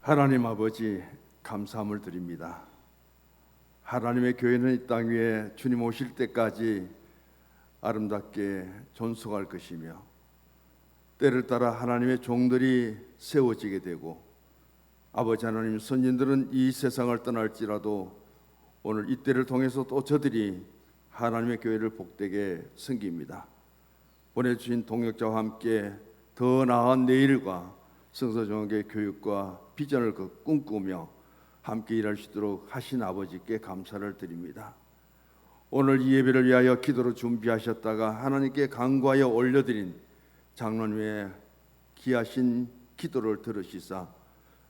하나님 아버지, 감사함을 드립니다. 하나님의 교회는 이 땅 위에 주님 오실 때까지 아름답게 존속할 것이며, 때를 따라 하나님의 종들이 세워지게 되고, 아버지 하나님, 선진들은 이 세상을 떠날지라도 오늘 이 때를 통해서 또 저들이 하나님의 교회를 복되게 섬깁니다. 보내주신 동역자와 함께 더 나은 내일과 성서정학의 교육과 비전을 꿈꾸며 함께 일할 수 있도록 하신 아버지께 감사를 드립니다. 오늘 이 예배를 위하여 기도로 준비하셨다가 하나님께 간구하여 올려드린 장로님의 귀하신 기도를 들으시사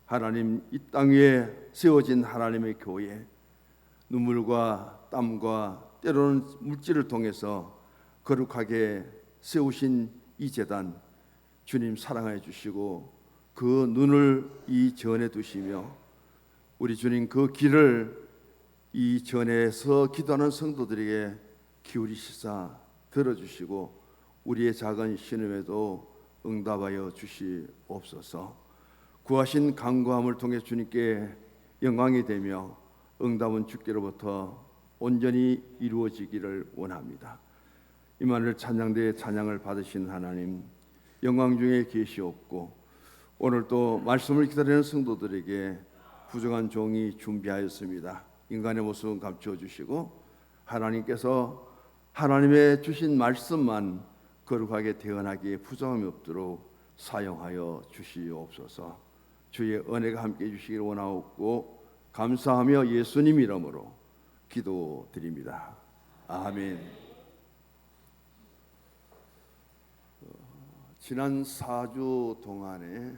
하나님, 이 땅 위에 세워진 하나님의 교회, 눈물과 땀과 때로는 물질을 통해서 거룩하게 세우신 이 제단, 주님 사랑해 주시고 그 눈을 이 전에 두시며 우리 주님 그 길을 이 전에서 기도하는 성도들에게 기울이시사 들어주시고 우리의 작은 신음에도 응답하여 주시옵소서. 구하신 간구함을 통해 주님께 영광이 되며 응답은 주께로부터 온전히 이루어지기를 원합니다. 이만을 찬양대의 찬양을 받으신 하나님, 영광 중에 계시옵고 오늘 또 말씀을 기다리는 성도들에게 부정한 종이 준비하였습니다. 인간의 모습은 감추어 주시고 하나님께서 하나님의 주신 말씀만 거룩하게 대언하기에 부정함이 없도록 사용하여 주시옵소서. 주의 은혜가 함께해 주시기를 원하옵고 감사하며 예수님 이름으로 기도드립니다. 아멘. 지난 4주 동안에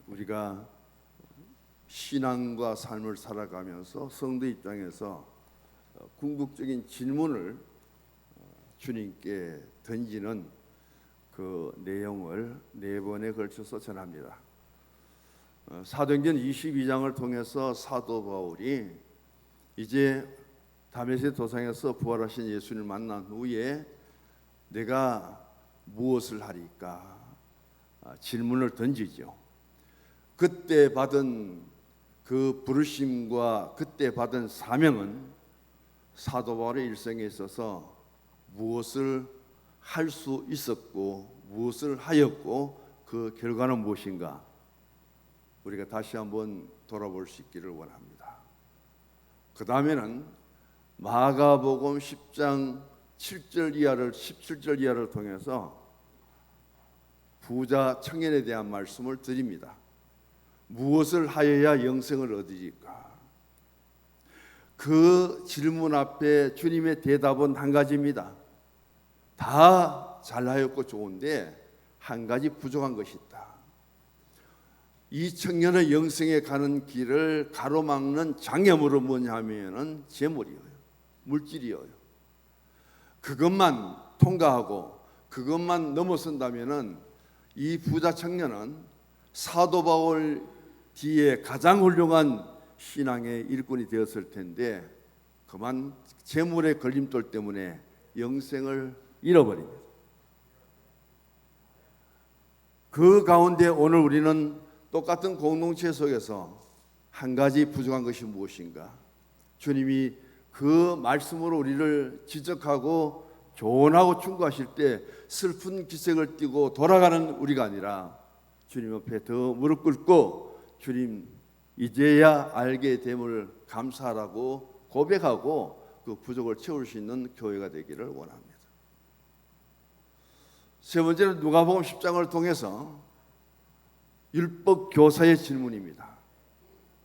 우리가 신앙과 삶을 살아가면서 성도 입장에서 궁극적인 질문을 주님께 던지는 그 내용을 4번에 걸쳐서 전합니다. 사도행전 22장을 통해서 사도 바울이 이제 다메섹 도상에서 부활하신 예수님을 만난 후에 내가 무엇을 하리까 질문을 던지죠. 그때 받은 그 부르심과 그때 받은 사명은 사도 바울의 일생에 있어서 무엇을 할 수 있었고 무엇을 하였고 그 결과는 무엇인가 우리가 다시 한번 돌아볼 수 있기를 원합니다. 그 다음에는 마가복음 10장 17절 이하를 통해서 부자 청년에 대한 말씀을 드립니다. 무엇을 하여야 영생을 얻으리까? 그 질문 앞에 주님의 대답은 한 가지입니다. 다 잘하였고 좋은데 한 가지 부족한 것이 있다. 이 청년의 영생에 가는 길을 가로막는 장애물은 뭐냐 하면은 재물이에요. 물질이에요. 그것만 통과하고 그것만 넘어선다면은 이 부자 청년은 사도 바울 뒤에 가장 훌륭한 신앙의 일꾼이 되었을 텐데 그만 재물의 걸림돌 때문에 영생을 잃어버립니다. 그 가운데 오늘 우리는 똑같은 공동체 속에서 한 가지 부족한 것이 무엇인가? 주님이 그 말씀으로 우리를 지적하고 조언하고 충고하실 때 슬픈 기색을 띠고 돌아가는 우리가 아니라 주님 앞에 더 무릎 꿇고 주님 이제야 알게 됨을 감사하라고 고백하고 그 부족을 채울 수 있는 교회가 되기를 원합니다. 세 번째는 누가복음 10장을 통해서 율법 교사의 질문입니다.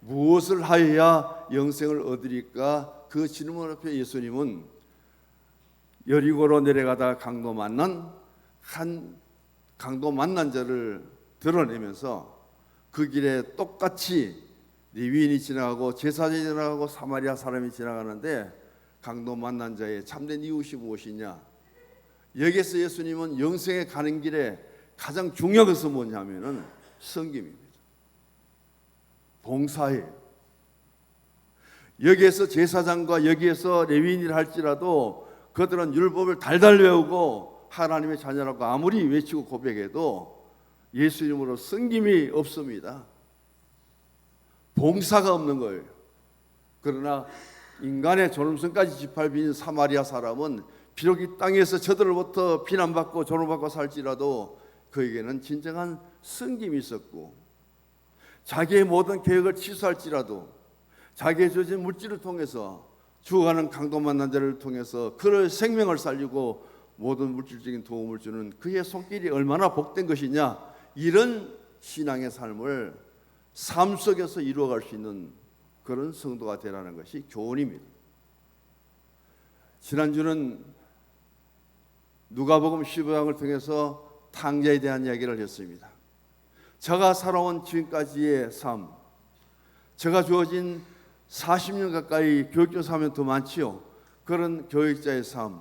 무엇을 하여야 영생을 얻으리까? 그 질문 앞에 예수님은 여리고로 내려가다 강도 만난 자를 드러내면서 그 길에 똑같이 레위인이 지나가고 제사장이 지나가고 사마리아 사람이 지나가는데 강도 만난 자의 참된 이웃이 무엇이냐? 여기서 예수님은 영생에 가는 길에 가장 중요한 것은 뭐냐면은 섬김입니다. 봉사예요. 여기에서 제사장과 여기에서 레위인이라 할지라도 그들은 율법을 달달 외우고 하나님의 자녀라고 아무리 외치고 고백해도 예수 이름으로 섬김이 없습니다. 봉사가 없는 거예요. 그러나 인간의 존엄성까지 짓밟힌 사마리아 사람은 비록 이 땅에서 저들로부터 비난받고 조롱받고 살지라도 그에게는 진정한 섬김이 있었고, 자기의 모든 계획을 취소할지라도 자기의 주어진 물질을 통해서 죽어가는 강도 만난 자를 통해서 그의 생명을 살리고 모든 물질적인 도움을 주는 그의 손길이 얼마나 복된 것이냐, 이런 신앙의 삶을 삶 속에서 이루어갈 수 있는 그런 성도가 되라는 것이 교훈입니다. 지난주는 누가복음 15장을 통해서 탕자에 대한 이야기를 했습니다. 제가 살아온 지금까지의 삶, 제가 주어진 40년 가까이 교육교사 하면 더 많지요. 그런 교육자의 삶,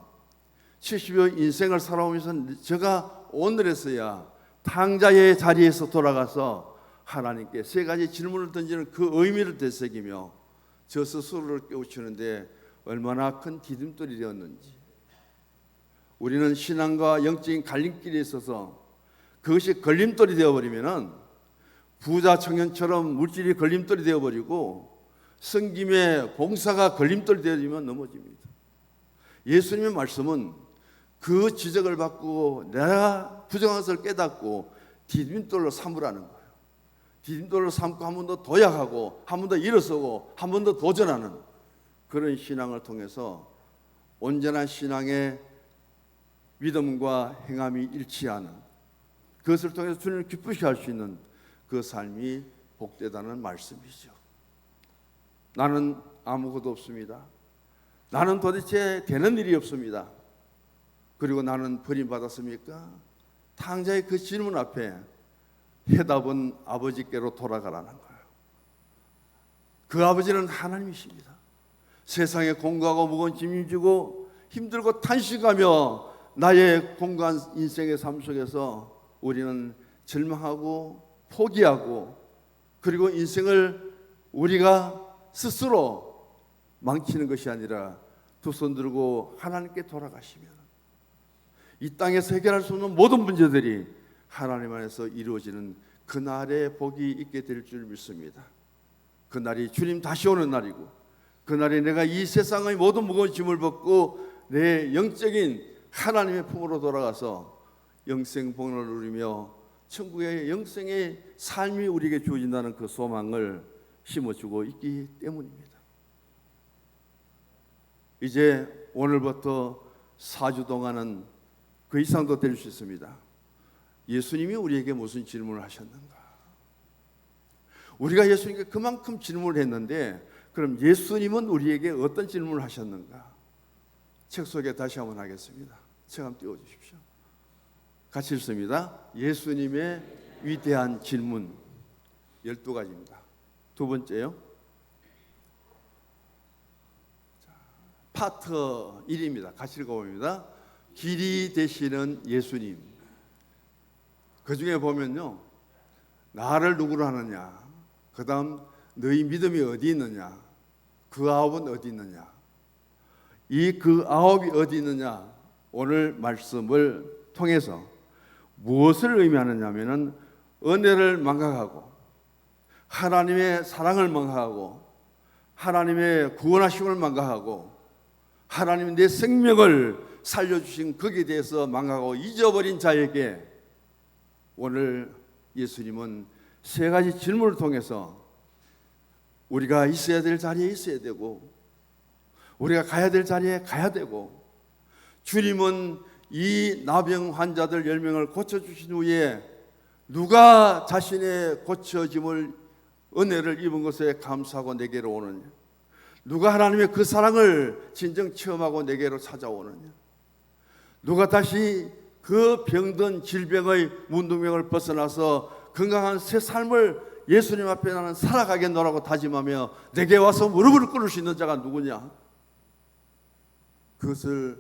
70여 인생을 살아오면서 제가 오늘에서야 탕자의 자리에서 돌아가서 하나님께 세 가지 질문을 던지는 그 의미를 되새기며 저 스스로를 깨우치는데 얼마나 큰 디딤돌이 되었는지, 우리는 신앙과 영적인 갈림길에 있어서 그것이 걸림돌이 되어버리면 부자 청년처럼 물질이 걸림돌이 되어버리고 섬김의 봉사가 걸림돌이 되어지면 넘어집니다. 예수님의 말씀은 그 지적을 받고 내가 부정한 것을 깨닫고 디딤돌로 삼으라는 거예요. 디딤돌로 삼고 한 번 더 도약하고 한 번 더 일어서고 한 번 더 도전하는 그런 신앙을 통해서 온전한 신앙의 믿음과 행함이 일치하는, 그것을 통해서 주님을 기쁘시게 할 수 있는 그 삶이 복되다는 말씀이죠. 나는 아무것도 없습니다. 나는 도대체 되는 일이 없습니다. 그리고 나는 버림받았습니까? 탕자의 그 질문 앞에 해답은 아버지께로 돌아가라는 거예요. 그 아버지는 하나님이십니다. 세상에 공고하고 무거운 짐을 지고 힘들고 탄식하며 나의 공고한 인생의 삶 속에서 우리는 절망하고 포기하고, 그리고 인생을 우리가 스스로 망치는 것이 아니라 두 손 들고 하나님께 돌아가시면 이 땅에서 해결할 수 없는 모든 문제들이 하나님 안에서 이루어지는 그날의 복이 있게 될 줄 믿습니다. 그날이 주님 다시 오는 날이고, 그날에 내가 이 세상의 모든 무거운 짐을 벗고 내 영적인 하나님의 품으로 돌아가서 영생 복을 누리며 천국의 영생의 삶이 우리에게 주어진다는 그 소망을 심어주고 있기 때문입니다. 이제 오늘부터 4주 동안은 그 이상도 될 수 있습니다. 예수님이 우리에게 무슨 질문을 하셨는가? 우리가 예수님께 그만큼 질문을 했는데 그럼 예수님은 우리에게 어떤 질문을 하셨는가? 책 속에 다시 한번 하겠습니다. 책 한번 띄워주십시오. 같이 읽습니다. 예수님의 위대한 질문 12가지입니다. 두 번째요. 파트 1입니다. 같이 읽어봅니다. 길이 되시는 예수님. 그 중에 보면요, 나를 누구로 하느냐, 그 다음 너희 믿음이 어디 있느냐, 그 아홉은 어디 있느냐. 이 그 아홉이 어디 있느냐, 오늘 말씀을 통해서 무엇을 의미하느냐 하면은 은혜를 망각하고 하나님의 사랑을 망각하고 하나님의 구원하심을 망각하고 하나님이 내 생명을 살려주신 거기에 대해서 망각하고 잊어버린 자에게 오늘 예수님은 세 가지 질문을 통해서 우리가 있어야 될 자리에 있어야 되고 우리가 가야 될 자리에 가야 되고, 주님은 이 나병 환자들 10명을 고쳐주신 후에 누가 자신의 고쳐짐을 은혜를 입은 것에 감사하고 내게로 오느냐, 누가 하나님의 그 사랑을 진정 체험하고 내게로 찾아오느냐, 누가 다시 그 병든 질병의 문둥병을 벗어나서 건강한 새 삶을 예수님 앞에 나는 살아가겠노라고 다짐하며 내게 와서 무릎을 꿇을 수 있는 자가 누구냐? 그것을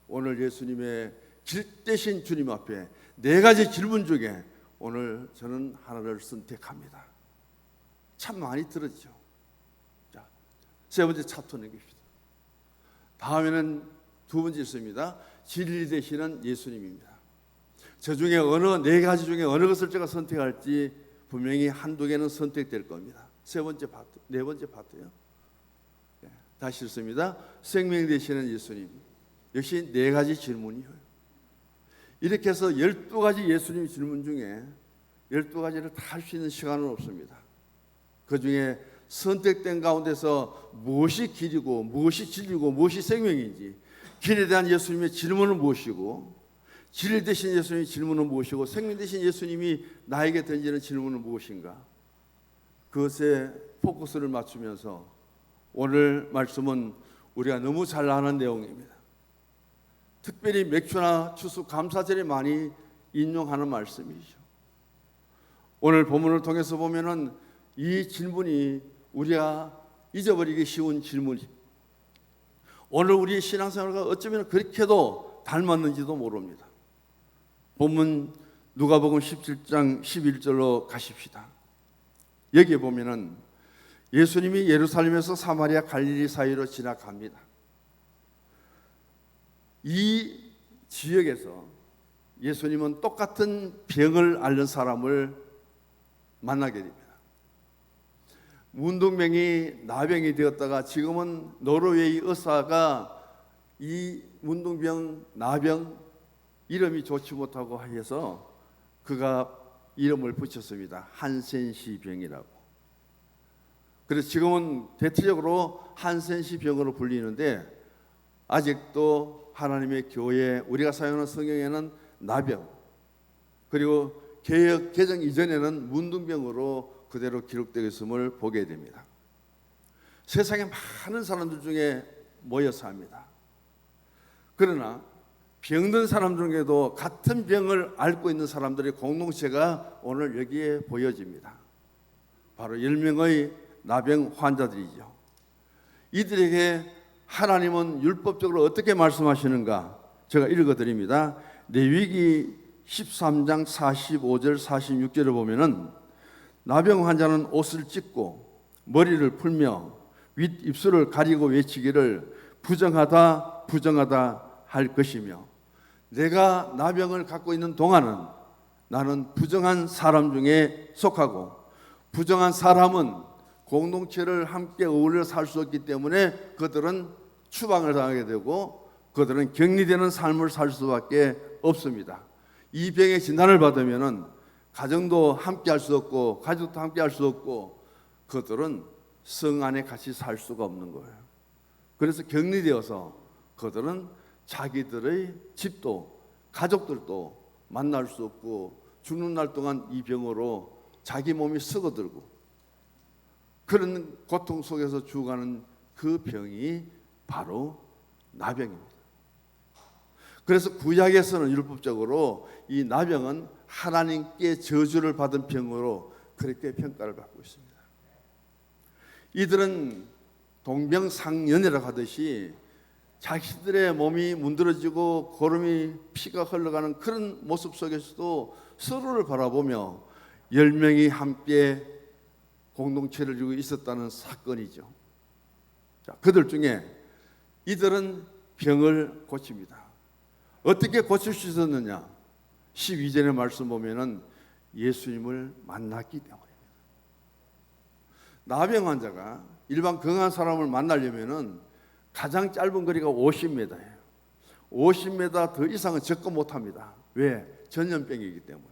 오늘 예수님의 길 대신 주님 앞에 네 가지 질문 중에 오늘 저는 하나를 선택합니다. 참 많이 들었죠. 자, 세 번째 챕터 넘깁시다. 다음에는 두 번째 있습니다. 진리 되시는 예수님입니다. 저 중에 어느 네 가지 중에 어느 것을 제가 선택할지 분명히 한두 개는 선택될 겁니다. 세 번째 파트, 네 번째 파트요. 다시 읽습니다. 생명 되시는 예수님. 역시 네 가지 질문이에요. 이렇게 해서 12가지 예수님 질문 중에 12가지를 다 할 수 있는 시간은 없습니다. 그 중에 선택된 가운데서 무엇이 길이고 무엇이 진리고 무엇이 생명인지, 길에 대한 예수님의 질문은 무엇이고, 진리 되신 예수님의 질문은 무엇이고, 생명 되신 예수님이 나에게 던지는 질문은 무엇인가, 그것에 포커스를 맞추면서 오늘 말씀은 우리가 너무 잘 아는 내용입니다. 특별히 맥주나 추수 감사절에 많이 인용하는 말씀이죠. 오늘 본문을 통해서 보면은 이 질문이 우리가 잊어버리기 쉬운 질문입니다. 오늘 우리의 신앙생활과 어쩌면 그렇게도 닮았는지도 모릅니다. 본문 누가복음 17장 11절로 가십시다. 여기에 보면은 예수님이 예루살렘에서 사마리아 갈릴리 사이로 지나갑니다. 이 지역에서 예수님은 똑같은 병을 앓는 사람을 만나게 됩니다. 문둥병이 나병이 되었다가 지금은 노르웨이 의사가 이 문둥병, 나병 이름이 좋지 못하고 해서 그가 이름을 붙였습니다. 한센시 병이라고. 그래서 지금은 대체적으로 한센시 병으로 불리는데, 아직도 하나님의 교회, 우리가 사용하는 성경에는 나병, 그리고 개역 개정 이전에는 문둥병으로 그대로 기록되어 있음을 보게 됩니다. 세상에 많은 사람들 중에 모여서 합니다. 그러나 병든 사람들 중에도 같은 병을 앓고 있는 사람들의 공동체가 오늘 여기에 보여집니다. 바로 10명의 나병 환자들이죠. 이들에게 하나님은 율법적으로 어떻게 말씀하시는가, 제가 읽어드립니다. 레위기 13장 45절 46절을 보면은, 나병 환자는 옷을 찢고 머리를 풀며 윗입술을 가리고 외치기를 부정하다 부정하다 할 것이며, 내가 나병을 갖고 있는 동안은 나는 부정한 사람 중에 속하고, 부정한 사람은 공동체를 함께 어울려 살 수 없기 때문에 그들은 추방을 당하게 되고 그들은 격리되는 삶을 살 수밖에 없습니다. 이 병의 진단을 받으면은 가정도 함께 할 수 없고 가족도 함께 할 수 없고 그들은 성 안에 같이 살 수가 없는 거예요. 그래서 격리되어서 그들은 자기들의 집도 가족들도 만날 수 없고 죽는 날 동안 이 병으로 자기 몸이 썩어들고 그런 고통 속에서 죽어가는 그 병이 바로 나병입니다. 그래서 구약에서는 율법적으로 이 나병은 하나님께 저주를 받은 병으로 그렇게 평가를 받고 있습니다. 이들은 동병상련이라고 하듯이 자신들의 몸이 문드러지고 고름이 피가 흘러가는 그런 모습 속에서도 서로를 바라보며 10명이 함께 공동체를 이루고 있었다는 사건이죠. 자, 그들 중에 이들은 병을 고칩니다. 어떻게 고칠 수 있었느냐? 12절의 말씀 보면은 예수님을 만났기 때문입니다. 나병 환자가 일반 건강한 사람을 만나려면은 가장 짧은 거리가 50m예요. 50m 더 이상은 접근 못합니다. 왜? 전염병이기 때문에.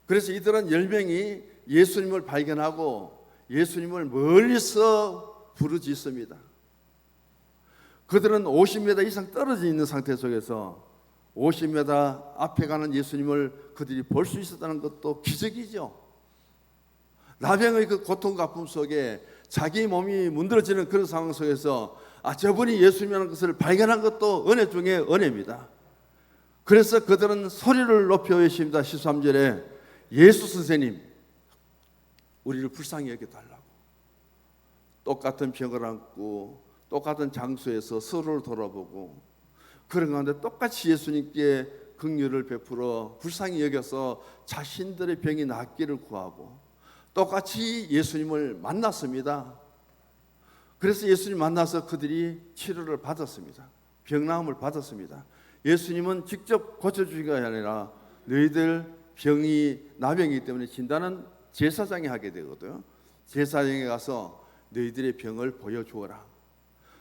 그래서 이들은 10명이 예수님을 발견하고 예수님을 멀리서 부르짖습니다. 그들은 50m 이상 떨어져 있는 상태 속에서 50m 앞에 가는 예수님을 그들이 볼 수 있었다는 것도 기적이죠. 나병의 그 고통과 아픔 속에 자기 몸이 문드러지는 그런 상황 속에서 저분이 예수님이라는 것을 발견한 것도 은혜 중에 은혜입니다. 그래서 그들은 소리를 높여 외칩니다. 13절에 예수 선생님, 우리를 불쌍히 여겨달라고. 똑같은 병을 안고 똑같은 장소에서 서로를 돌아보고 그런 가운데 똑같이 예수님께 긍휼을 베풀어 불쌍히 여겨서 자신들의 병이 낫기를 구하고 똑같이 예수님을 만났습니다. 그래서 예수님 만나서 그들이 치료를 받았습니다. 병나음을 받았습니다. 예수님은 직접 고쳐주시기 아니라 너희들 병이 나병이기 때문에 진단은 제사장이 하게 되거든요. 제사장에 가서 너희들의 병을 보여주어라.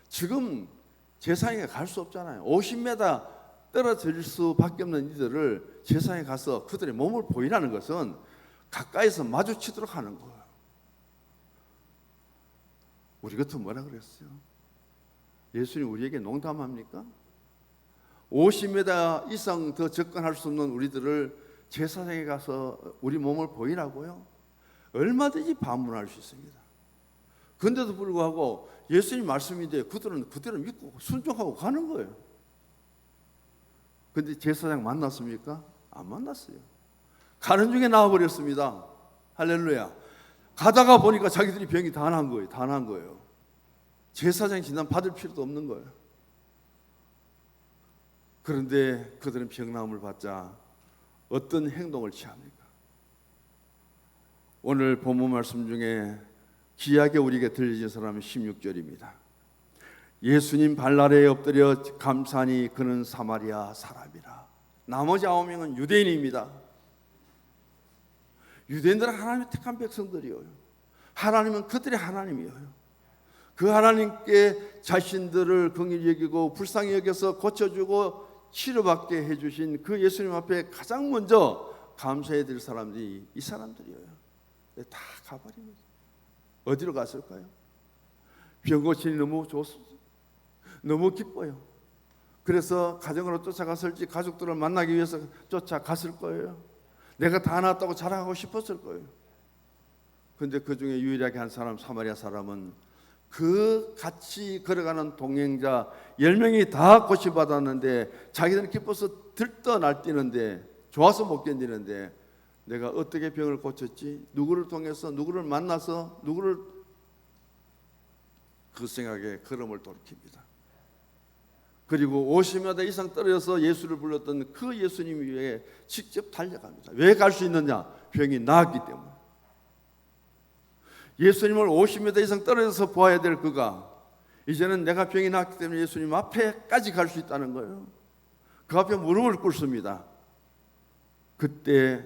지금 제사장에 갈 수 없잖아요. 50m 떨어질 수밖에 없는 이들을 제사장에 가서 그들의 몸을 보이라는 것은 가까이서 마주치도록 하는 거예요. 우리 같으면 뭐라 그랬어요? 예수님 우리에게 농담합니까? 50m 이상 더 접근할 수 없는 우리들을 제사장에 가서 우리 몸을 보이라고요? 얼마든지 반문할 수 있습니다. 그런데도 불구하고 예수님 말씀인데 그들은 그대로 믿고 순종하고 가는 거예요. 그런데 제사장 만났습니까? 안 만났어요. 가는 중에 나와버렸습니다. 할렐루야. 가다가 보니까 자기들이 병이 다 난 거예요. 다 난 거예요. 제사장 진단 받을 필요도 없는 거예요. 그런데 그들은 병나음을 받자 어떤 행동을 취합니까? 오늘 본문 말씀 중에 귀하게 우리에게 들려진 사람은 16절입니다. 예수님 발날에 엎드려 감사하니 그는 사마리아 사람이라. 나머지 9명은 유대인입니다. 유대인들은 하나님의 택한 백성들이에요. 하나님은 그들의 하나님이에요. 그 하나님께 자신들을 긍휼히 여기고 불쌍히 여겨서 고쳐주고 치료받게 해주신 그 예수님 앞에 가장 먼저 감사해야 될 사람들이 이 사람들이에요. 다 가버립니다. 어디로 갔을까요? 병 고치니 너무 좋습니다. 너무 기뻐요. 그래서 가정으로 쫓아갔을지 가족들을 만나기 위해서 쫓아갔을 거예요. 내가 다 나았다고 자랑하고 싶었을 거예요. 그런데 그 중에 유일하게 한 사람, 사마리아 사람은 그 같이 걸어가는 동행자 10명이 다 고치받았는데 자기들은 기뻐서 들떠 날뛰는데 좋아서 못 견디는데 내가 어떻게 병을 고쳤지? 누구를 통해서 누구를 만나서 누구를 그 생각에 걸음을 돌이킵니다. 그리고 50m 이상 떨어져서 예수를 불렀던 그 예수님 위에 직접 달려갑니다. 왜 갈 수 있느냐? 병이 나았기 때문에. 예수님을 50m 이상 떨어져서 보아야 될 그가 이제는 내가 병이 나았기 때문에 예수님 앞에까지 갈 수 있다는 거예요. 그 앞에 무릎을 꿇습니다. 그때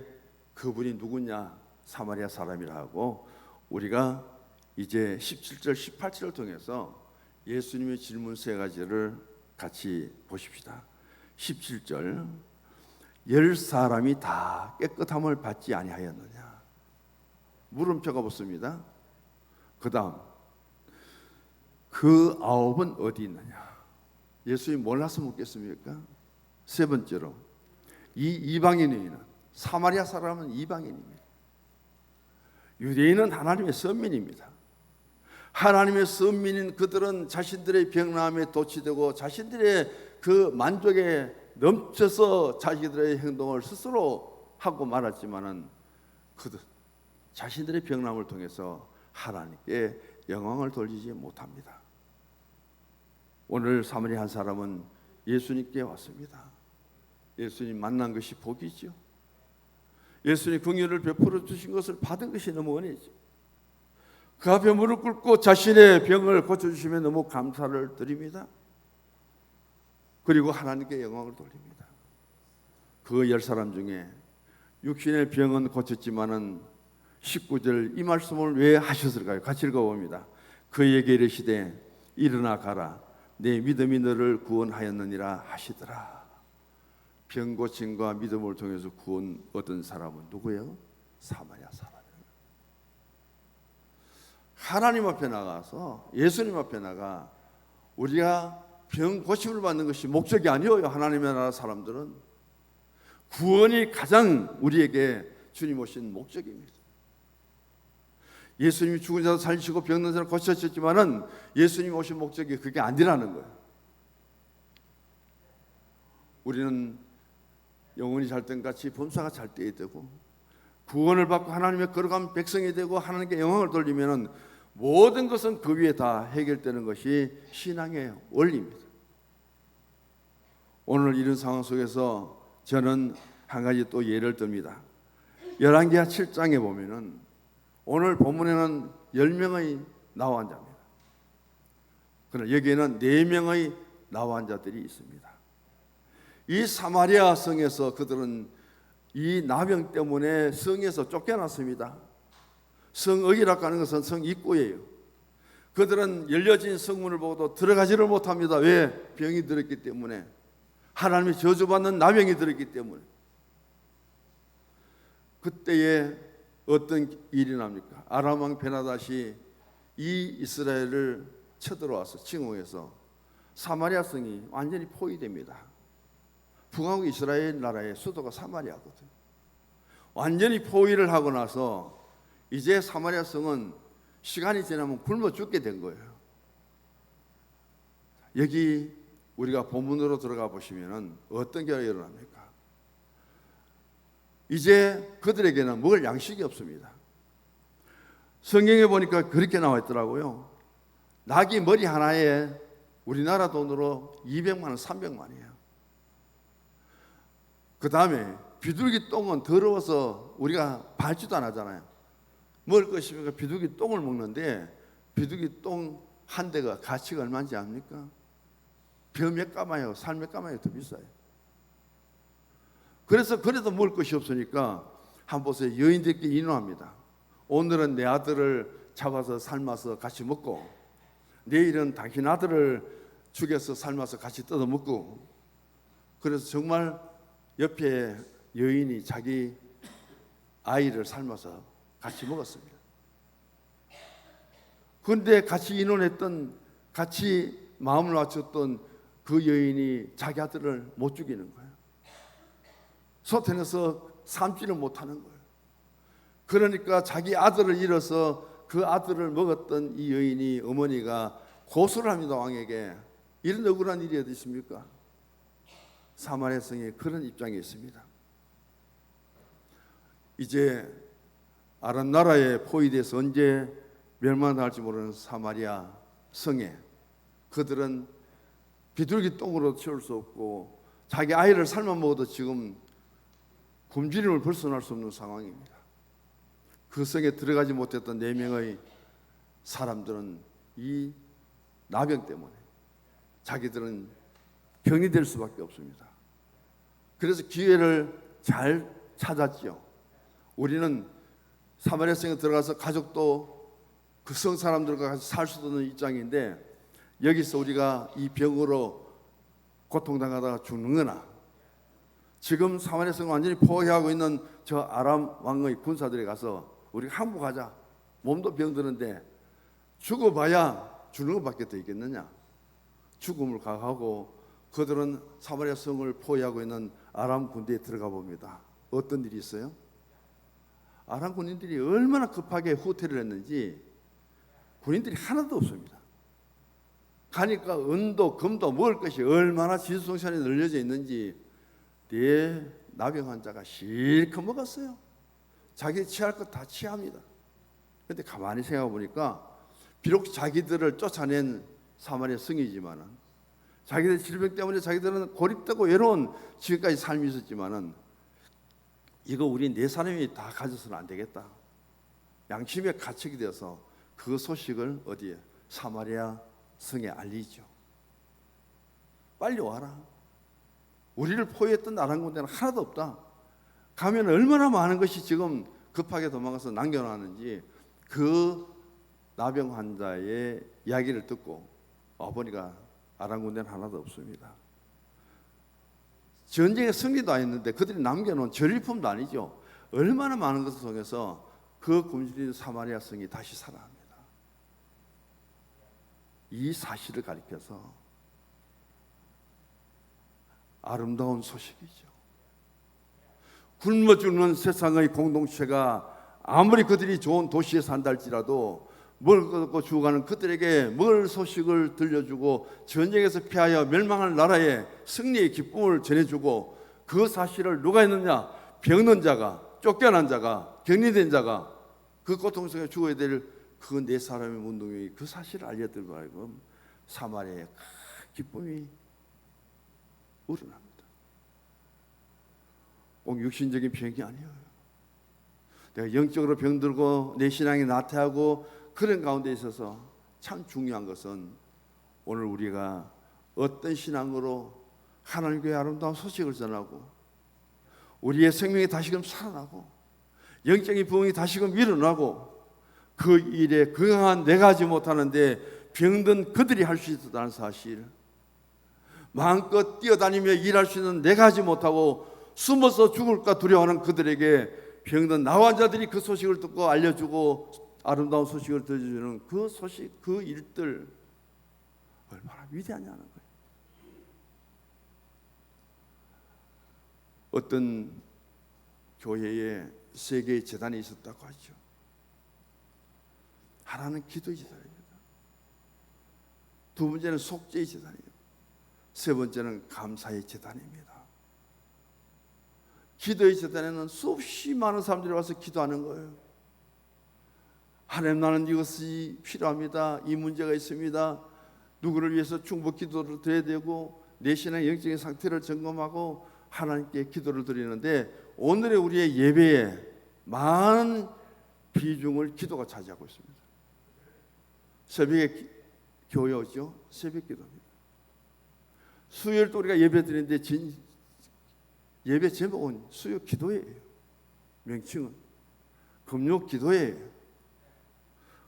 그분이 누구냐? 사마리아 사람이라 하고 우리가 이제 17절 18절을 통해서 예수님의 질문 세 가지를 같이 보십시다. 17절 10사람이 다 깨끗함을 받지 아니하였느냐? 물음표가 붙습니다. 그 다음 그 9은 어디 있느냐? 예수님이 몰라서 묻겠습니까? 세 번째로 이 이방인은 사마리아 사람은 이방인입니다. 유대인은 하나님의 선민입니다. 하나님의 선민인 그들은 자신들의 병나음에 도취되고 자신들의 그 만족에 넘쳐서 자기들의 행동을 스스로 하고 말았지만은 그들 자신들의 병나음을 통해서 하나님께 영광을 돌리지 못합니다. 오늘 사마리아 한 사람은 예수님께 왔습니다. 예수님 만난 것이 복이죠. 예수님 긍휼을 베풀어 주신 것을 받은 것이 너무 은혜죠. 그 앞에 무릎 꿇고 자신의 병을 고쳐주시면 너무 감사를 드립니다. 그리고 하나님께 영광을 돌립니다. 그 10사람 중에 육신의 병은 고쳤지만은 19절 이 말씀을 왜 하셨을까요? 같이 읽어봅니다. 그에게 이르시되 일어나 가라 내 믿음이 너를 구원하였느니라 하시더라. 병 고침과 믿음을 통해서 구원 얻은 사람은 누구예요? 사마리아 사람이에요. 하나님 앞에 나가서 예수님 앞에 나가 우리가 병 고침을 받는 것이 목적이 아니에요. 하나님의 나라 사람들은 구원이 가장 우리에게 주님 오신 목적입니다. 예수님이 죽은 자를 살리시고 병든 자를 고치셨지만은 예수님이 오신 목적이 그게 아니라는 거예요. 우리는 영혼이 잘 땐 같이 범사가 잘 때야 되고 구원을 받고 하나님의 거룩한 백성이 되고 하나님께 영광을 돌리면은 모든 것은 그 위에 다 해결되는 것이 신앙의 원리입니다. 오늘 이런 상황 속에서 저는 한 가지 또 예를 듭니다. 열왕기하 7장에 보면은 오늘 본문에는 10명의 나환자입니다. 그러나 여기에는 4명의 나환자들이 있습니다. 이 사마리아 성에서 그들은 이 나병 때문에 성에서 쫓겨났습니다. 성읍이라고 하는 것은 성입구예요. 그들은 열려진 성문을 보고도 들어가지를 못합니다. 왜? 병이 들었기 때문에. 하나님의 저주받는 나병이 들었기 때문에. 그때에 어떤 일이 납니까? 아람 왕 베나다시 이 이스라엘을 쳐들어와서 침공해서 사마리아 성이 완전히 포위됩니다. 북왕국 이스라엘 나라의 수도가 사마리아거든요. 완전히 포위를 하고 나서 이제 사마리아 성은 시간이 지나면 굶어 죽게 된 거예요. 여기 우리가 본문으로 들어가 보시면 어떤 결과가 일어납니까? 이제 그들에게는 먹을 양식이 없습니다. 성경에 보니까 그렇게 나와 있더라고요. 나귀 머리 하나에 우리나라 돈으로 200만 원, 300만이에요. 그 다음에 비둘기 똥은 더러워서 우리가 밟지도 안 하잖아요. 먹을 것이니까 비둘기 똥을 먹는데 비둘기 똥 한 대가 가치가 얼마인지 압니까? 벼 몇 가마요, 살 몇 가마요 더 비싸요. 그래서 그래도 먹을 것이 없으니까 한 보세요. 여인들끼리 인호합니다. 오늘은 내 아들을 잡아서 삶아서 같이 먹고 내일은 당신 아들을 죽여서 삶아서 같이 뜯어 먹고. 그래서 정말 옆에 여인이 자기 아이를 삶아서 같이 먹었습니다. 그런데 같이 인원했던, 같이 마음을 맞췄던 그 여인이 자기 아들을 못 죽이는 거예요. 소태내서 삶지를 못하는 거예요. 그러니까 자기 아들을 잃어서 그 아들을 먹었던 이 여인이, 어머니가 고소를 합니다. 왕에게. 이런 억울한 일이 어디 있습니까? 사마리아 성에 그런 입장이 있습니다. 이제 아람 나라에 포위돼서 언제 멸망할지 모르는 사마리아 성에 그들은 비둘기 똥으로 채울 수 없고 자기 아이를 삶아 먹어도 지금 굶주림을 벗어날 수 없는 상황입니다. 그 성에 들어가지 못했던 4명의 사람들은 이 나병 때문에 자기들은 병이 될 수밖에 없습니다. 그래서 기회를 잘 찾았죠. 우리는 사마리아 성에 들어가서 가족도 그 성 사람들과 같이 살 수도 있는 입장인데 여기서 우리가 이 병으로 고통당하다가 죽는 거나 지금 사마리아 성을 완전히 포위하고 있는 저 아람 왕의 군사들이 가서 우리가 항복하자. 몸도 병드는데 죽어봐야 죽는 것밖에 더 있겠느냐. 죽음을 각하고 그들은 사마리아 성을 포위하고 있는 아람 군대에 들어가 봅니다. 어떤 일이 있어요? 아람 군인들이 얼마나 급하게 후퇴를 했는지 군인들이 하나도 없습니다. 가니까 은도 금도 먹을 것이 얼마나 지수성찬에 널려져 있는지 네 나병 환자가 실컷 먹었어요. 자기 취할 것 다 취합니다. 그런데 가만히 생각해 보니까 비록 자기들을 쫓아낸 사마리아 성이지만은 자기들 질병 때문에 자기들은 고립되고 외로운 지금까지 삶이 있었지만은 이거 우리 4사람이 다 가져서는 안 되겠다. 양심에 가책이 되어서 그 소식을 어디에? 사마리아 성에 알리죠. 빨리 와라. 우리를 포위했던 아람 군대는 하나도 없다. 가면 얼마나 많은 것이 지금 급하게 도망가서 남겨놨는지 그 나병 환자의 이야기를 듣고 와보니까 아람 군대는 하나도 없습니다. 전쟁에 승리도 아니었는데 그들이 남겨놓은 전리품도 아니죠. 얼마나 많은 것을 통해서 그 굶주린 사마리아 성이 다시 살아납니다. 이 사실을 가리켜서 아름다운 소식이죠. 굶어 죽는 세상의 공동체가 아무리 그들이 좋은 도시에 산다 할지라도 먹을 것 없고 죽어가는 그들에게 먹을 소식을 들려주고 전쟁에서 피하여 멸망할 나라의 승리의 기쁨을 전해주고 그 사실을 누가 했느냐? 병든 자가, 쫓겨난 자가, 격리된 자가 그 고통 속에 죽어야 될 그 4사람의 문둥이 그 사실을 알려드리고 하여금 사마리아에 큰 기쁨이 우러납니다. 꼭 육신적인 병이 아니에요. 내가 영적으로 병들고 내 신앙이 나태하고 그런 가운데 있어서 참 중요한 것은 오늘 우리가 어떤 신앙으로 하나님 교회의 아름다운 소식을 전하고 우리의 생명이 다시금 살아나고 영적인 부흥이 다시금 일어나고 그 일에 건강한 내가 하지 못하는데 병든 그들이 할 수 있었다는 사실, 마음껏 뛰어다니며 일할 수 있는 내가 하지 못하고 숨어서 죽을까 두려워하는 그들에게 병든 나와 자들이 그 소식을 듣고 알려주고 아름다운 소식을 들려주는 그 소식, 그 일들 얼마나 위대하냐는 거예요. 어떤 교회에 세 개의 제단이 있었다고 하죠. 하나는 기도의 제단입니다. 두 번째는 속죄의 제단입니다. 세 번째는 감사의 제단입니다. 기도의 제단에는 수없이 많은 사람들이 와서 기도하는 거예요. 하나님, 나는 이것이 필요합니다. 이 문제가 있습니다. 누구를 위해서 중보 기도를 드려야 되고 내 신앙의 영적인 상태를 점검하고 하나님께 기도를 드리는데, 오늘의 우리의 예배에 많은 비중을 기도가 차지하고 있습니다. 새벽에 교회 오죠? 새벽 기도입니다. 수요일 또 우리가 예배 드리는데 예배 제목은 수요 기도예요. 명칭은 금요 기도예요.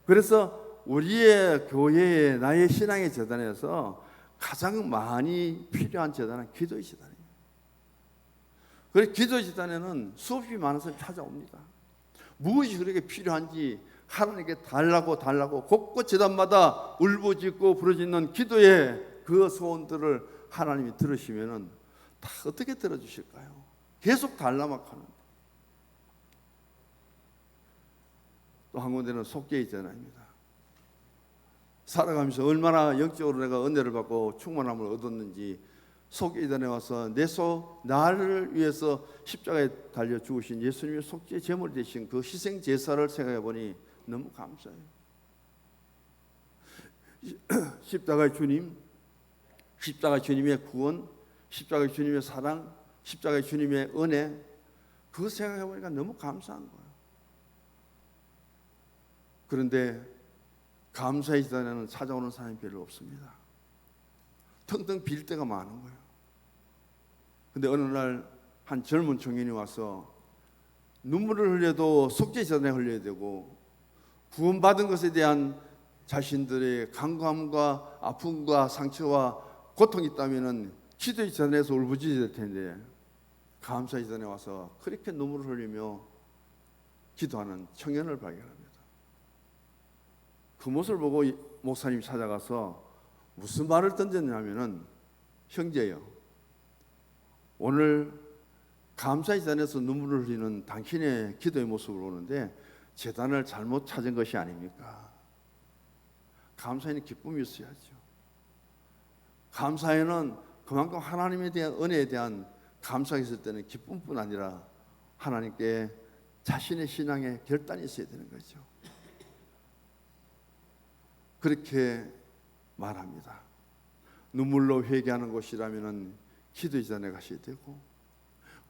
그래서 우리의 교회에 나의 신앙의 재단에서 가장 많이 필요한 재단은 기도의 재단이에요. 그래서 기도의 재단에는 수없이 많은 사람이 찾아옵니다. 무엇이 그렇게 필요한지 하나님께 달라고 곳곳 재단마다 울부짖고 부르짖는 기도의 그 소원들을 하나님이 들으시면은 다 어떻게 들어주실까요? 계속 달라막 하는데. 또 한 군데는 속죄의 재단입니다. 살아가면서 얼마나 영적으로 내가 은혜를 받고 충만함을 얻었는지 속죄의 재단에 와서 나를 위해서 십자가에 달려 죽으신 예수님의 속죄 제물 되신 그 희생 제사를 생각해 보니 너무 감사해요. 십자가의 주님, 십자가의 주님의 구원, 십자가의 주님의 사랑, 십자가의 주님의 은혜, 그거 생각해 보니까 너무 감사한 거예요. 그런데 감사의 재단에는 찾아오는 사람이 별로 없습니다. 텅텅 빌 때가 많은 거예요. 근데 어느 날 한 젊은 청년이 와서 눈물을 흘려도 속죄 재단에 흘려야 되고, 구원받은 것에 대한 자신들의 간과함과 아픔과 상처와 고통이 있다면 기도의 재단에서 울부짖어야 될 텐데, 감사의 재단에 와서 그렇게 눈물을 흘리며 기도하는 청년을 발견합니다. 그 모습을 보고 목사님이 찾아가서 무슨 말을 던졌냐면은, 형제요, 오늘 감사의 재단에서 눈물을 흘리는 당신의 기도의 모습을 보는데 재단을 잘못 찾은 것이 아닙니까? 감사에는 기쁨이 있어야죠. 감사에는 그만큼 하나님에 대한 은혜에 대한 감사가 있을 때는 기쁨뿐 아니라 하나님께 자신의 신앙에 결단이 있어야 되는 거죠. 그렇게 말합니다. 눈물로 회개하는 곳이라면 기도의 재단에 가셔야 되고,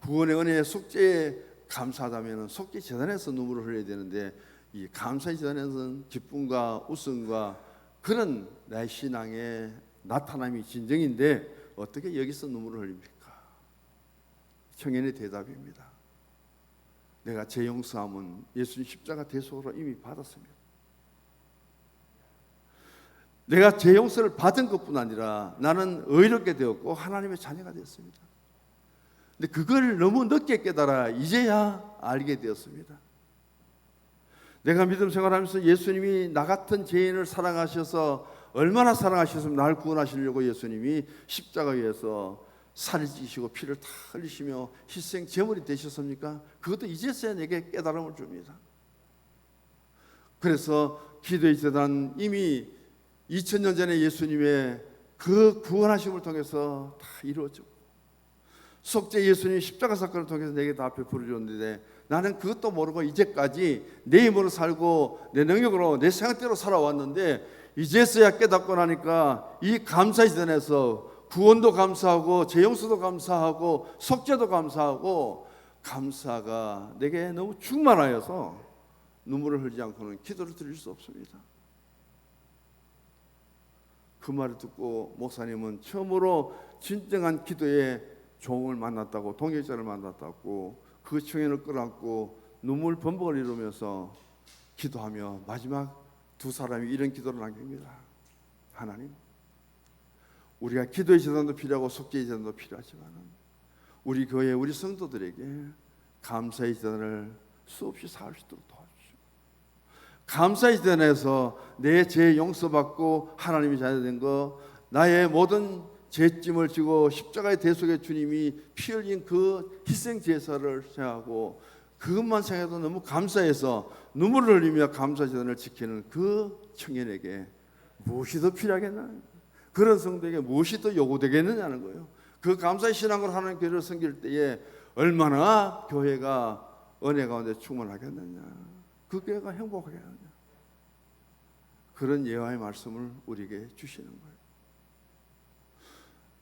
구원의 은혜의 속죄에 감사하다면 속죄 재단에서 눈물을 흘려야 되는데, 이 감사의 재단에서는 기쁨과 웃음과 그런 나의 신앙의 나타남이 진정인데 어떻게 여기서 눈물을 흘립니까? 청년의 대답입니다. 내가 제 용서함은 예수님 십자가 대속으로 이미 받았습니다. 내가 제 용서를 받은 것뿐 아니라 나는 의롭게 되었고 하나님의 자녀가 되었습니다. 근데 그걸 너무 늦게 깨달아 이제야 알게 되었습니다. 내가 믿음 생활하면서 예수님이 나 같은 죄인을 사랑하셔서 얼마나 사랑하셨으면 나를 구원하시려고 예수님이 십자가 위에서 살을 찌시고 피를 다 흘리시며 희생 제물이 되셨습니까? 그것도 이제서야 내게 깨달음을 줍니다. 그래서 기도의 재단, 이미 2000년 전에 예수님의 그 구원하심을 통해서 다 이루어지고, 속죄 예수님 십자가 사건을 통해서 내게 다 베풀어 줬는데 나는 그것도 모르고 이제까지 내 힘으로 살고 내 능력으로 내 생각대로 살아왔는데, 이제서야 깨닫고 나니까 이 감사의 재단에서 구원도 감사하고 재용서도 감사하고 속죄도 감사하고, 감사가 내게 너무 충만하여서 눈물을 흘리지 않고는 기도를 드릴 수 없습니다. 그 말을 듣고 목사님은 처음으로 진정한 기도의 종을 만났다고, 동역자를 만났다고, 그 청년을 끌어안고 눈물 범벅을 이루면서 기도하며 마지막 두 사람이 이런 기도를 남깁니다. 하나님, 우리가 기도의 제단도 필요하고 속죄의 제단도 필요하지만 우리 교회 우리 성도들에게 감사의 제단을 수없이 쌓을 수 있도록 도와주시고, 감사의 제단에서 내 죄 용서받고 하나님이 자녀된 거, 나의 모든 죄짐을 지고 십자가의 대속에 주님이 피 흘린 그 희생 제사를 생각하고 그것만 생각해도 너무 감사해서 눈물을 흘리며 감사 제단을 지키는 그 청년에게 무엇이 더 필요하겠나? 그런 성도에게 무엇이 더 요구되겠느냐는 거예요. 그 감사의 신앙으로 하나님 교회를 섬길 때에 얼마나 교회가 은혜 가운데 충만하겠느냐, 그 교회가 행복하겠느냐, 그런 예화의 말씀을 우리에게 주시는 거예요.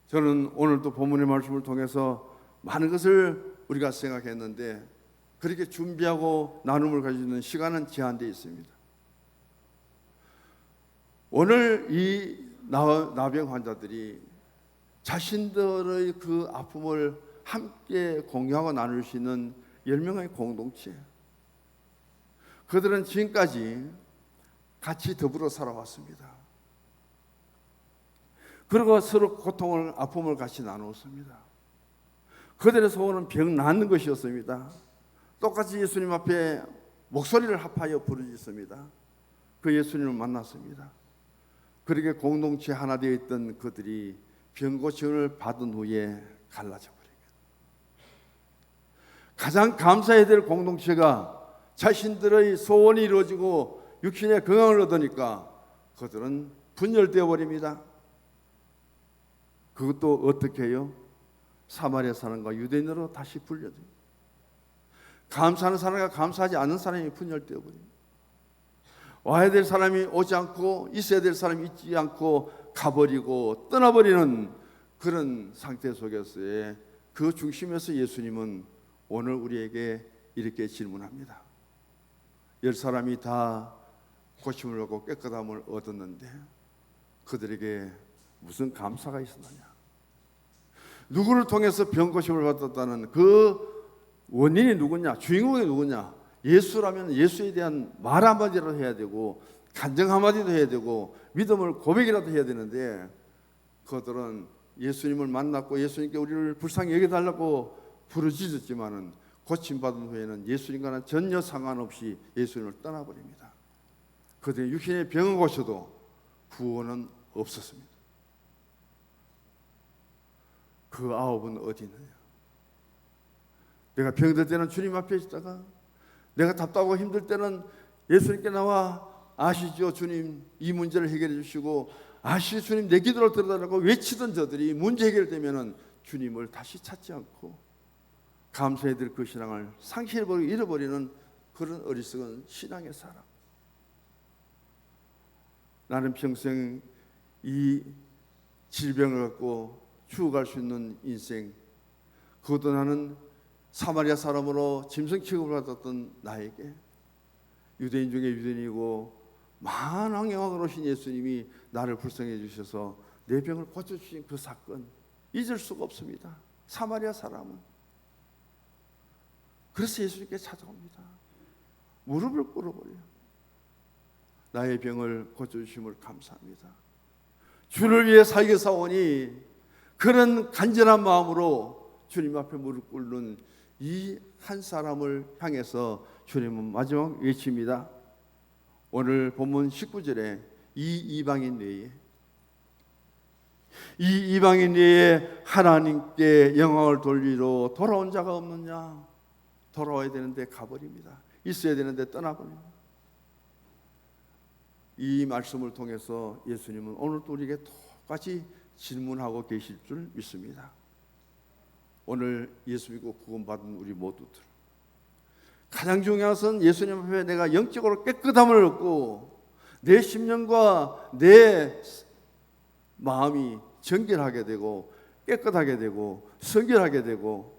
저는 오늘도 본문의 말씀을 통해서 많은 것을 우리가 생각했는데 그렇게 준비하고 나눔을 가지는 시간은 제한되어 있습니다. 오늘 이 나병 환자들이 자신들의 그 아픔을 함께 공유하고 나눌 수 있는 10명의 공동체, 그들은 지금까지 같이 더불어 살아왔습니다. 그리고 서로 고통을, 아픔을 같이 나누었습니다. 그들의 소원은 병 낫는 것이었습니다. 똑같이 예수님 앞에 목소리를 합하여 부르짖습니다. 그 예수님을 만났습니다. 그렇게 공동체 하나 되어 있던 그들이 병 고침을 받은 후에 갈라져 버립니다. 가장 감사해야 될 공동체가 자신들의 소원이 이루어지고 육신의 건강을 얻으니까 그들은 분열되어 버립니다. 그것도 어떻게 해요? 사마리아 사람과 유대인으로 다시 분열됩니다. 감사하는 사람과 감사하지 않는 사람이 분열되어 버립니다. 와야 될 사람이 오지 않고 있어야 될 사람이 있지 않고 가버리고 떠나버리는 그런 상태 속에서의 그 중심에서 예수님은 오늘 우리에게 이렇게 질문합니다. 10사람이 다 고침을 얻고 깨끗함을 얻었는데 그들에게 무슨 감사가 있었느냐? 누구를 통해서 병 고침을 받았다는 그 원인이 누구냐? 주인공이 누구냐? 예수라면 예수에 대한 말 한마디라도 해야 되고 간증 한마디도 해야 되고 믿음을 고백이라도 해야 되는데 그들은 예수님을 만났고 예수님께 우리를 불쌍히 여겨달라고 부르짖었지만은 고침받은 후에는 예수님과는 전혀 상관없이 예수님을 떠나버립니다. 그들의 육신의 병을 고쳐도 구원은 없었습니다. 그 9은 어디 있느냐? 내가 병들 때는 주님 앞에 있다가 내가 답답하고 힘들 때는 예수님께 나와 아시죠? 주님 이 문제를 해결해 주시고 아시죠? 주님 내 기도를 들어달라고 외치던 저들이 문제 해결되면은 주님을 다시 찾지 않고 감사해야 될 그 신앙을 상실해버리고 잃어버리는 그런 어리석은 신앙의 사람. 나는 평생 이 질병을 갖고 죽어갈 수 있는 인생, 그것도 나는 사마리아 사람으로 짐승 취급을 받았던 나에게 유대인 중에 유대인이고 만왕영왕으로 오신 예수님이 나를 불쌍해 주셔서 내 병을 고쳐주신 그 사건 잊을 수가 없습니다. 사마리아 사람은 그래서 예수님께 찾아옵니다. 무릎을 꿇어버려요. 나의 병을 고쳐주심을 감사합니다. 주를 위해 살겠사오니 그런 간절한 마음으로 주님 앞에 무릎 꿇는 이 한 사람을 향해서 주님은 마지막 외칩니다. 오늘 본문 19절에 이 이방인 외에 하나님께 영광을 돌리러 돌아온 자가 없느냐? 돌아와야 되는데 가버립니다. 있어야 되는데 떠나버립니다. 이 말씀을 통해서 예수님은 오늘도 우리에게 똑같이 질문하고 계실 줄 믿습니다. 오늘 예수 믿고 구원받은 우리 모두들, 가장 중요한 것은 예수님 앞에 내가 영적으로 깨끗함을 얻고 내 심령과 내 마음이 정결하게 되고 깨끗하게 되고 성결하게 되고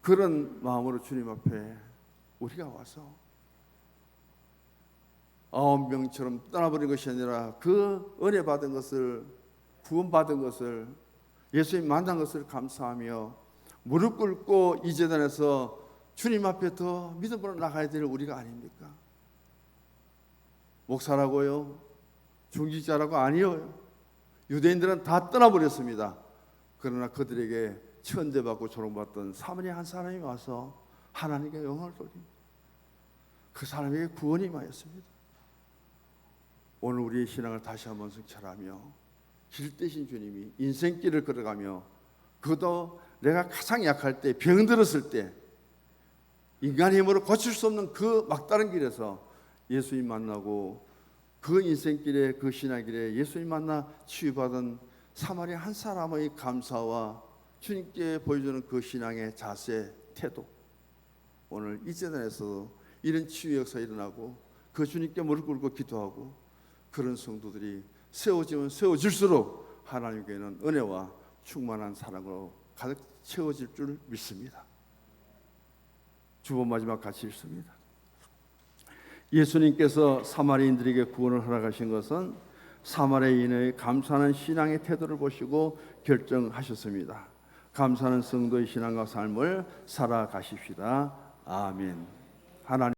그런 마음으로 주님 앞에 우리가 와서 9명처럼 떠나버린 것이 아니라 그 은혜 받은 것을, 구원받은 것을, 예수님 만난 것을 감사하며 무릎 꿇고 이 제단에서 주님 앞에 더 믿음으로 나가야 될 우리가 아닙니까? 목사라고요? 중직자라고? 아니요. 유대인들은 다 떠나버렸습니다. 그러나 그들에게 천대받고 조롱받던 사마리아 한 사람이 와서 하나님께 영광을 돌립니다. 그 사람에게 구원이 임하였습니다. 오늘 우리의 신앙을 다시 한번 성찰하며 길 대신 주님이 인생길을 걸어가며, 그것도 내가 가장 약할 때, 병들었을 때, 인간의 힘으로 고칠 수 없는 그 막다른 길에서 예수님 만나고, 그 인생길에, 그 신앙길에 예수님 만나 치유받은 사마리아 한 사람의 감사와 주님께 보여주는 그 신앙의 자세, 태도, 오늘 이 재단에서 이런 치유 역사 일어나고 그 주님께 무릎 꿇고 기도하고 그런 성도들이 세워지면 세워질수록 하나님께는 은혜와 충만한 사랑으로 가득 채워질 줄 믿습니다. 주보 마지막 같이 읽습니다. 예수님께서 사마리아인들에게 구원을 허락하신 것은 사마리아인의 감사하는 신앙의 태도를 보시고 결정하셨습니다. 감사하는 성도의 신앙과 삶을 살아가십시다. 아멘. 하나님